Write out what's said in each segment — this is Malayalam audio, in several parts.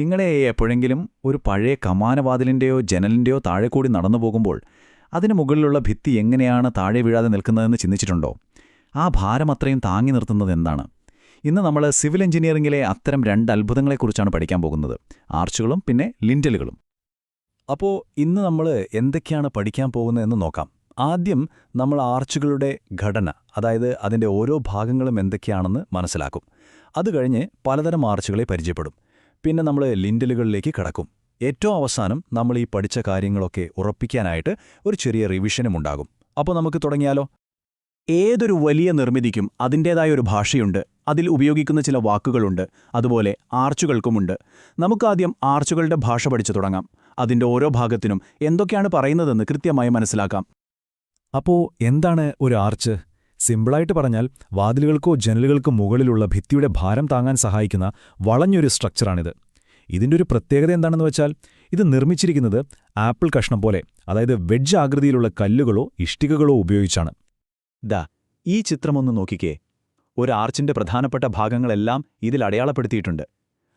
ഇങ്ങളെ എപ്പോഴെങ്കിലും ഒരു പഴയ കമാനവാതിലിൻ്റെയോ ജനലിൻ്റെയോ താഴെ കൂടി നടന്നു പോകുമ്പോൾ അതിന് മുകളിലുള്ള ഭിത്തി എങ്ങനെയാണ് താഴെ വീഴാതെ നിൽക്കുന്നതെന്ന് ചിന്തിച്ചിട്ടുണ്ടോ? ആ ഭാരം അത്രയും താങ്ങി നിർത്തുന്നത് എന്താണ്? ഇന്ന് നമ്മൾ സിവിൽ എഞ്ചിനീയറിംഗിലെ അത്തരം രണ്ട് അത്ഭുതങ്ങളെക്കുറിച്ചാണ് പഠിക്കാൻ പോകുന്നത്: ആർച്ചുകളും പിന്നെ ലിൻറ്റലുകളും. അപ്പോൾ ഇന്ന് നമ്മൾ എന്തൊക്കെയാണ് പഠിക്കാൻ പോകുന്നതെന്ന് നോക്കാം. ആദ്യം നമ്മൾ ആർച്ചുകളുടെ ഘടന, അതായത് അതിൻ്റെ ഓരോ ഭാഗങ്ങളും എന്തൊക്കെയാണെന്ന് മനസ്സിലാക്കും. അതുകഴിഞ്ഞ് പലതരം ആർച്ചുകളെ പരിചയപ്പെടും. പിന്നെ നമ്മൾ ലിൻറ്റലുകളിലേക്ക് കടക്കും. ഏറ്റവും അവസാനം നമ്മൾ ഈ പഠിച്ച കാര്യങ്ങളൊക്കെ ഉറപ്പിക്കാനായിട്ട് ഒരു ചെറിയ റിവിഷനും ഉണ്ടാകും. അപ്പോൾ നമുക്ക് തുടങ്ങിയാലോ? ഏതൊരു വലിയ നിർമ്മിതിക്കും അതിൻ്റേതായ ഒരു ഭാഷയുണ്ട്, അതിൽ ഉപയോഗിക്കുന്ന ചില വാക്കുകളുണ്ട്. അതുപോലെ ആർച്ചുകൾക്കുമുണ്ട്. നമുക്കാദ്യം ആർച്ചുകളുടെ ഭാഷ പഠിച്ചു തുടങ്ങാം. അതിൻ്റെ ഓരോ ഭാഗത്തിനും എന്തൊക്കെയാണ് പറയുന്നതെന്ന് കൃത്യമായി മനസ്സിലാക്കാം. അപ്പോൾ എന്താണ് ഒരു ആർച്ച്? സിമ്പിളായിട്ട് പറഞ്ഞാൽ, വാതിലുകൾക്കോ ജനലുകൾക്കോ മുകളിലുള്ള ഭിത്തിയുടെ ഭാരം താങ്ങാൻ സഹായിക്കുന്ന വളഞ്ഞൊരു സ്ട്രക്ചറാണിത്. ഇതിൻ്റെ ഒരു പ്രത്യേകത എന്താണെന്ന് വെച്ചാൽ, ഇത് നിർമ്മിച്ചിരിക്കുന്നത് ആപ്പിൾ കഷ്ണം പോലെ, അതായത് വെഡ്ജ് ആകൃതിയിലുള്ള കല്ലുകളോ ഇഷ്ടികകളോ ഉപയോഗിച്ചാണ്. ഈ ചിത്രമൊന്ന് നോക്കിക്കേ. ഒരു ആർച്ചിൻ്റെ പ്രധാനപ്പെട്ട ഭാഗങ്ങളെല്ലാം ഇതിൽ അടയാളപ്പെടുത്തിയിട്ടുണ്ട്.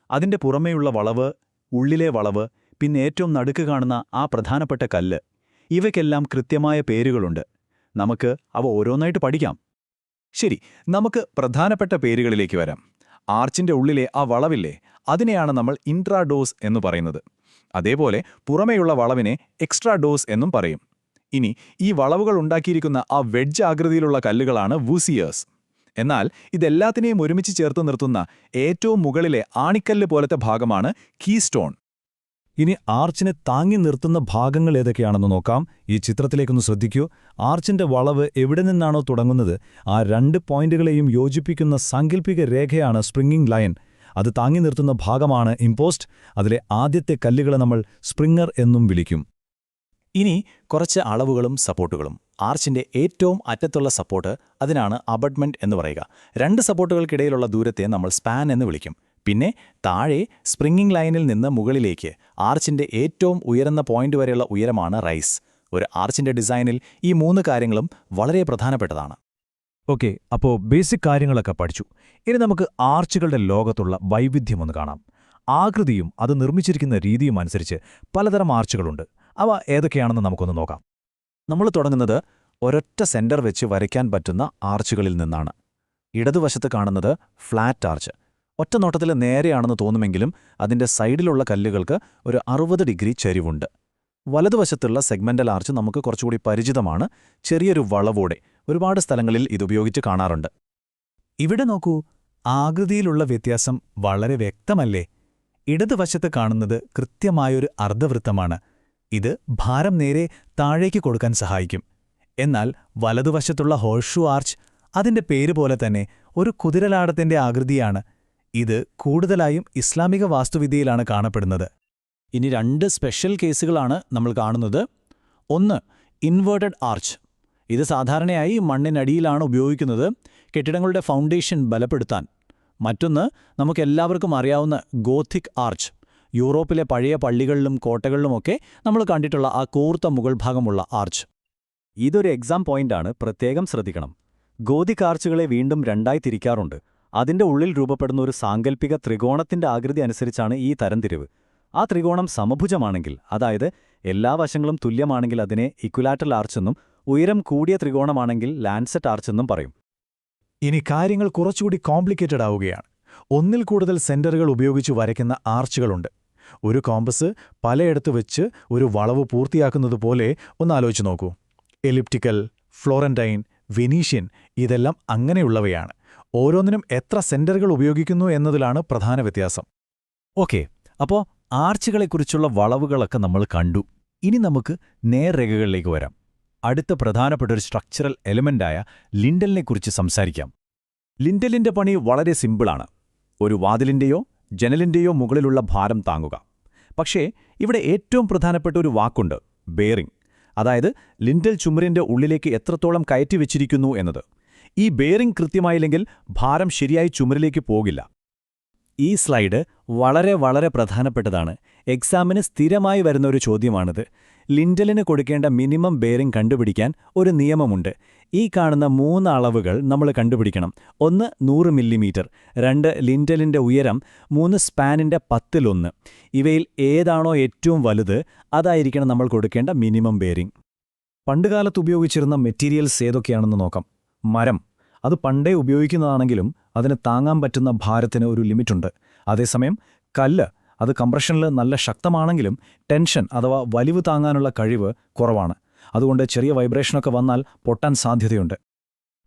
അതിൻ്റെ പുറമേയുള്ള വളവ്, ഉള്ളിലെ വളവ്, പിന്നെ ഏറ്റവും നടുക്ക് കാണുന്ന ആ പ്രധാനപ്പെട്ട കല്ല്, ഇവയ്ക്കെല്ലാം കൃത്യമായ പേരുകളുണ്ട്. നമുക്ക് അവ ഓരോന്നായിട്ട് പഠിക്കാം. ശരി, നമുക്ക് പ്രധാനപ്പെട്ട പേരുകളിലേക്ക് വരാം. ആർച്ചിൻ്റെ ഉള്ളിലെ ആ വളവില്ലേ, അതിനെയാണ് നമ്മൾ ഇൻട്രാഡോസ് എന്ന് പറയുന്നത്. അതേപോലെ പുറമേയുള്ള വളവിനെ എക്സ്ട്രാഡോസ് എന്നും പറയും. ഇനി ഈ വളവുകൾ ഉണ്ടാക്കിയിരിക്കുന്ന ആ വെഡ്ജ് ആകൃതിയിലുള്ള കല്ലുകളാണ് വൂസിയേഴ്സ്. എന്നാൽ ഇതെല്ലാത്തിനെയും ഒരുമിച്ച് ചേർത്ത് നിർത്തുന്ന ഏറ്റവും മുകളിലെ ആണിക്കല്ല് പോലത്തെ ഭാഗമാണ് കീസ്റ്റോൺ. ഇനി ആർച്ചിനെ താങ്ങി നിർത്തുന്ന ഭാഗങ്ങൾ ഏതൊക്കെയാണെന്ന് നോക്കാം. ഈ ചിത്രത്തിലേക്കൊന്ന് ശ്രദ്ധിക്കൂ. ആർച്ചിന്റെ വളവ് എവിടെ നിന്നാണോ തുടങ്ങുന്നത്, ആ രണ്ട് പോയിന്റുകളെയും യോജിപ്പിക്കുന്ന സാങ്കല്പിക രേഖയാണ് സ്പ്രിംഗിംഗ് ലൈൻ. അത് താങ്ങി നിർത്തുന്ന ഭാഗമാണ് ഇംപോസ്റ്റ്. അതിലെ ആദ്യത്തെ കല്ലുകളെ നമ്മൾ സ്പ്രിങ്ങർ എന്നും വിളിക്കും. ഇനി കുറച്ച് അളവുകളും സപ്പോർട്ടുകളും. ആർച്ചിൻ്റെ ഏറ്റവും അറ്റത്തുള്ള സപ്പോർട്ട്, അതിനാണ് അബട്ട്മെന്റ് എന്ന് പറയുക. രണ്ട് സപ്പോർട്ടുകൾക്കിടയിലുള്ള ദൂരത്തെ നമ്മൾ സ്പാൻ എന്ന് വിളിക്കും. പിന്നെ താഴെ സ്പ്രിംഗിംഗ് ലൈനിൽ നിന്ന് മുകളിലേക്ക് ആർച്ചിൻ്റെ ഏറ്റവും ഉയരുന്ന പോയിന്റ് വരെയുള്ള ഉയരമാണ് റൈസ്. ഒരു ആർച്ചിൻ്റെ ഡിസൈനിൽ ഈ മൂന്ന് കാര്യങ്ങളും വളരെ പ്രധാനപ്പെട്ടതാണ്. ഓക്കെ, അപ്പോൾ ബേസിക് കാര്യങ്ങളൊക്കെ പഠിച്ചു. ഇനി നമുക്ക് ആർച്ചുകളുടെ ലോകത്തുള്ള വൈവിധ്യമൊന്ന് കാണാം. ആകൃതിയും അത് നിർമ്മിച്ചിരിക്കുന്ന രീതിയും അനുസരിച്ച് പലതരം ആർച്ചുകളുണ്ട്. അവ ഏതൊക്കെയാണെന്ന് നമുക്കൊന്ന് നോക്കാം. നമ്മൾ തുടങ്ങുന്നത് ഒരൊറ്റ സെന്റർ വെച്ച് വരയ്ക്കാൻ പറ്റുന്ന ആർച്ചുകളിൽ നിന്നാണ്. ഇടതുവശത്ത് കാണുന്നത് ഫ്ലാറ്റ് ആർച്ച്. ഒറ്റ നോട്ടത്തിൽ നേരെയാണെന്ന് തോന്നുമെങ്കിലും അതിൻ്റെ സൈഡിലുള്ള കല്ലുകൾക്ക് ഒരു 60 ഡിഗ്രി ചരിവുണ്ട്. വലതുവശത്തുള്ള സെഗ്മെന്റൽ ആർച്ച് നമുക്ക് കുറച്ചുകൂടി പരിചിതമാണ്. ചെറിയൊരു വളവോടെ ഒരുപാട് സ്ഥലങ്ങളിൽ ഇതുപയോഗിച്ച് കാണാറുണ്ട്. ഇവിടെ നോക്കൂ, ആകൃതിയിലുള്ള വ്യത്യാസം വളരെ വ്യക്തമല്ലേ? ഇടതുവശത്ത് കാണുന്നത് കൃത്യമായൊരു അർദ്ധവൃത്തമാണ്. ഇത് ഭാരം നേരെ താഴേക്ക് കൊടുക്കാൻ സഹായിക്കും. എന്നാൽ വലതുവശത്തുള്ള ഹോഴ്ഷൂ ആർച്ച്, അതിൻ്റെ പേര് പോലെ തന്നെ ഒരു കുതിരലാടത്തിന്റെ ആകൃതിയാണ്. ഇത് കൂടുതലായും ഇസ്ലാമിക വാസ്തുവിദ്യയിലാണ് കാണപ്പെടുന്നത്. ഇനി രണ്ട് സ്പെഷ്യൽ കേസുകളാണ് നമ്മൾ കാണുന്നത്. ഒന്ന്, ഇൻവേർട്ടഡ് ആർച്ച്. ഇത് സാധാരണയായി മണ്ണിനടിയിലാണ് ഉപയോഗിക്കുന്നത്, കെട്ടിടങ്ങളുടെ ഫൗണ്ടേഷൻ ബലപ്പെടുത്താൻ. മറ്റൊന്ന്, നമുക്കെല്ലാവർക്കും അറിയാവുന്ന ഗോഥിക് ആർച്ച്. യൂറോപ്പിലെ പഴയ പള്ളികളിലും കോട്ടകളിലുമൊക്കെ നമ്മൾ കണ്ടിട്ടുള്ള ആ കൂർത്ത മുകൾ ഭാഗമുള്ള ആർച്ച്. ഇതൊരു എക്സാം പോയിന്റാണ്, പ്രത്യേകം ശ്രദ്ധിക്കണം. ഗോഥിക് ആർച്ചുകളെ വീണ്ടും രണ്ടായി തിരിക്കാറുണ്ട്. അതിൻ്റെ ഉള്ളിൽ രൂപപ്പെടുന്ന ഒരു സാങ്കല്പിക ത്രികോണത്തിന്റെ ആകൃതി അനുസരിച്ചാണ് ഈ തരംതിരിവ്. ആ ത്രികോണം സമഭുജമാണെങ്കിൽ, അതായത് എല്ലാ വശങ്ങളും തുല്യമാണെങ്കിൽ അതിനെ ഇക്വിലാറ്ററൽ ആർച്ചെന്നും, ഉയരം കൂടിയ ത്രികോണമാണെങ്കിൽ ലാൻസെറ്റ് ആർച്ചെന്നും പറയും. ഇനി കാര്യങ്ങൾ കുറച്ചുകൂടി കോംപ്ലിക്കേറ്റഡ് ആവുകയാണ്. ഒന്നിൽ കൂടുതൽ സെന്ററുകൾ ഉപയോഗിച്ച് വരയ്ക്കുന്ന ആർച്ചുകളുണ്ട്. ഒരു കോമ്പസ് പലയിടത്ത് വെച്ച് ഒരു വളവ് പൂർത്തിയാക്കുന്നത് പോലെ ഒന്നാലോചിച്ച് നോക്കൂ. എലിപ്റ്റിക്കൽ, ഫ്ലോറന്റൈൻ, വെനീഷ്യൻ, ഇതെല്ലാം അങ്ങനെയുള്ളവയാണ്. ഓരോന്നിനും എത്ര സെന്ററുകൾ ഉപയോഗിക്കുന്നു എന്നതിലാണ് പ്രധാന വ്യത്യാസം. ഓക്കെ, അപ്പോൾ ആർച്ചുകളെക്കുറിച്ചുള്ള വളവുകളൊക്കെ നമ്മൾ കണ്ടു. ഇനി നമുക്ക് നേർരേഖകളിലേക്ക് വരാം. അടുത്ത പ്രധാനപ്പെട്ട ഒരു സ്ട്രക്ചറൽ എലിമെന്റായ ലിൻഡലിനെക്കുറിച്ച് സംസാരിക്കാം. ലിൻഡലിന്റെ പണി വളരെ സിമ്പിളാണ്. ഒരു വാതിലിന്റെയോ ജനലിന്റെയോ മുകളിലുള്ള ഭാരം താങ്ങുക. പക്ഷേ ഇവിടെ ഏറ്റവും പ്രധാനപ്പെട്ട ഒരു വാക്കുണ്ട്: ബെയറിംഗ്. അതായത് ലിൻഡൽ ചുമരിന്റെ ഉള്ളിലേക്ക് എത്രത്തോളം കയറ്റിവെച്ചിരിക്കുന്നു എന്നത്. ഈ ബെയറിംഗ് കൃത്യമായില്ലെങ്കിൽ ഭാരം ശരിയായി ചുമരിലേക്ക് പോകില്ല. ഈ സ്ലൈഡ് വളരെ വളരെ പ്രധാനപ്പെട്ടതാണ്. എക്സാമിന് സ്ഥിരമായി വരുന്ന ഒരു ചോദ്യമാണിത്. ലിൻഡലിന് കൊടുക്കേണ്ട മിനിമം ബെയറിംഗ് കണ്ടുപിടിക്കാൻ ഒരു നിയമമുണ്ട്. ഈ കാണുന്ന 3 അളവുകൾ നമ്മൾ കണ്ടുപിടിക്കണം. 1 100 മില്ലിമീറ്റർ, 2 ലിൻഡലിന്റെ ഉയരം, 3 സ്പാനിന്റെ 10-1. ഇവയിൽ ഏതാണോ ഏറ്റവും വലുത് അതായിരിക്കണം നമ്മൾ കൊടുക്കേണ്ട മിനിമം ബെയറിംഗ്. പണ്ടുകാലത്ത് ഉപയോഗിച്ചിരുന്ന മെറ്റീരിയൽസ് ഏതൊക്കെയാണെന്ന് നോക്കാം. മരം, അത് പണ്ടേ ഉപയോഗിക്കുന്നതാണെങ്കിലും അതിന് താങ്ങാൻ പറ്റുന്ന ഭാരത്തിന് ഒരു ലിമിറ്റുണ്ട്. അതേസമയം കല്ല്, അത് കംപ്രഷനിൽ നല്ല ശക്തമാണെങ്കിലും ടെൻഷൻ അഥവാ വലിവ് താങ്ങാനുള്ള കഴിവ് കുറവാണ്. അതുകൊണ്ട് ചെറിയ വൈബ്രേഷനൊക്കെ വന്നാൽ പൊട്ടാൻ സാധ്യതയുണ്ട്.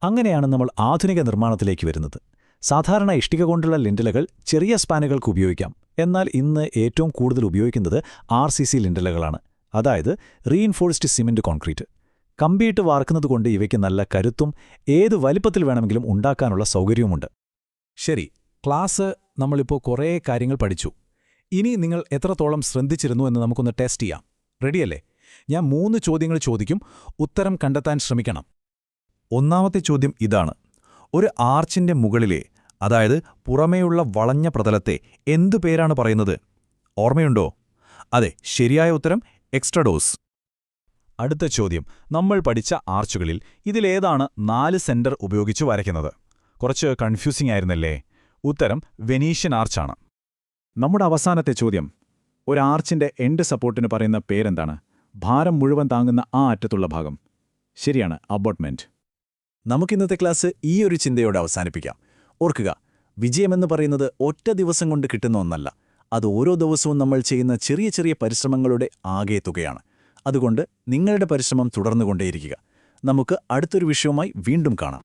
അങ്ങനെയാണ് നമ്മൾ ആധുനിക നിർമ്മാണത്തിലേക്ക് വരുന്നത്. സാധാരണ ഇഷ്ടിക കൊണ്ടുള്ള ലിൻഡലുകൾ ചെറിയ സ്പാനുകൾക്ക് ഉപയോഗിക്കാം. എന്നാൽ ഇന്ന് ഏറ്റവും കൂടുതൽ ഉപയോഗിക്കുന്നത് RCC ലിൻഡലുകളാണ്, അതായത് റീഇൻഫോഴ്സ്ഡ് സിമന്റ് കോൺക്രീറ്റ്. കമ്പിയിട്ട് വാർക്കുന്നതുകൊണ്ട് ഇവയ്ക്ക് നല്ല കരുത്തും ഏത് വലിപ്പത്തിൽ വേണമെങ്കിലും ഉണ്ടാക്കാനുള്ള സൗകര്യവുമുണ്ട്. ശരി, ക്ലാസ് നമ്മളിപ്പോൾ കുറേ കാര്യങ്ങൾ പഠിച്ചു. ഇനി നിങ്ങൾ എത്രത്തോളം ശ്രദ്ധിച്ചിരുന്നു എന്ന് നമുക്കൊന്ന് ടെസ്റ്റ് ചെയ്യാം. റെഡിയല്ലേ? ഞാൻ 3 ചോദ്യങ്ങൾ ചോദിക്കും, ഉത്തരം കണ്ടെത്താൻ ശ്രമിക്കണം. ഒന്നാമത്തെ ചോദ്യം ഇതാണ്: ഒരു ആർച്ചിന്റെ മുകളിലെ, അതായത് പുറമേയുള്ള വളഞ്ഞ പ്രതലത്തെ എന്തു പേരാണ് പറയുന്നത്? ഓർമ്മയുണ്ടോ? അതെ, ശരിയായ ഉത്തരം എക്സ്ട്രഡോസ്. അടുത്ത ചോദ്യം: നമ്മൾ പഠിച്ച ആർച്ചുകളിൽ ഇതിലേതാണ് 4 സെന്റർ ഉപയോഗിച്ച് വരയ്ക്കുന്നത്? കുറച്ച് കൺഫ്യൂസിംഗ് ആയിരുന്നല്ലേ? ഉത്തരം വെനീഷ്യൻ ആർച്ചാണ്. നമ്മുടെ അവസാനത്തെ ചോദ്യം: ഒരു ആർച്ചിന്റെ എൻഡ് സപ്പോർട്ടിന് പറയുന്ന പേരെന്താണ്? ഭാരം മുഴുവൻ താങ്ങുന്ന ആ അറ്റത്തുള്ള ഭാഗം. ശരിയാണ്, അബോട്ട്മെന്റ്. നമുക്കിന്നത്തെ ക്ലാസ് ഈ ഒരു ചിന്തയോടെ അവസാനിപ്പിക്കാം. ഓർക്കുക, വിജയമെന്ന് പറയുന്നത് ഒറ്റ ദിവസം കൊണ്ട് കിട്ടുന്ന ഒന്നല്ല. അത് ഓരോ ദിവസവും നമ്മൾ ചെയ്യുന്ന ചെറിയ ചെറിയ പരിശ്രമങ്ങളുടെ ആകെ തുകയാണ്. അതുകൊണ്ട് നിങ്ങളുടെ പരിശ്രമം തുടർന്നുകൊണ്ടേയിരിക്കുക. നമുക്ക് അടുത്തൊരു വിഷയവുമായി വീണ്ടും കാണാം.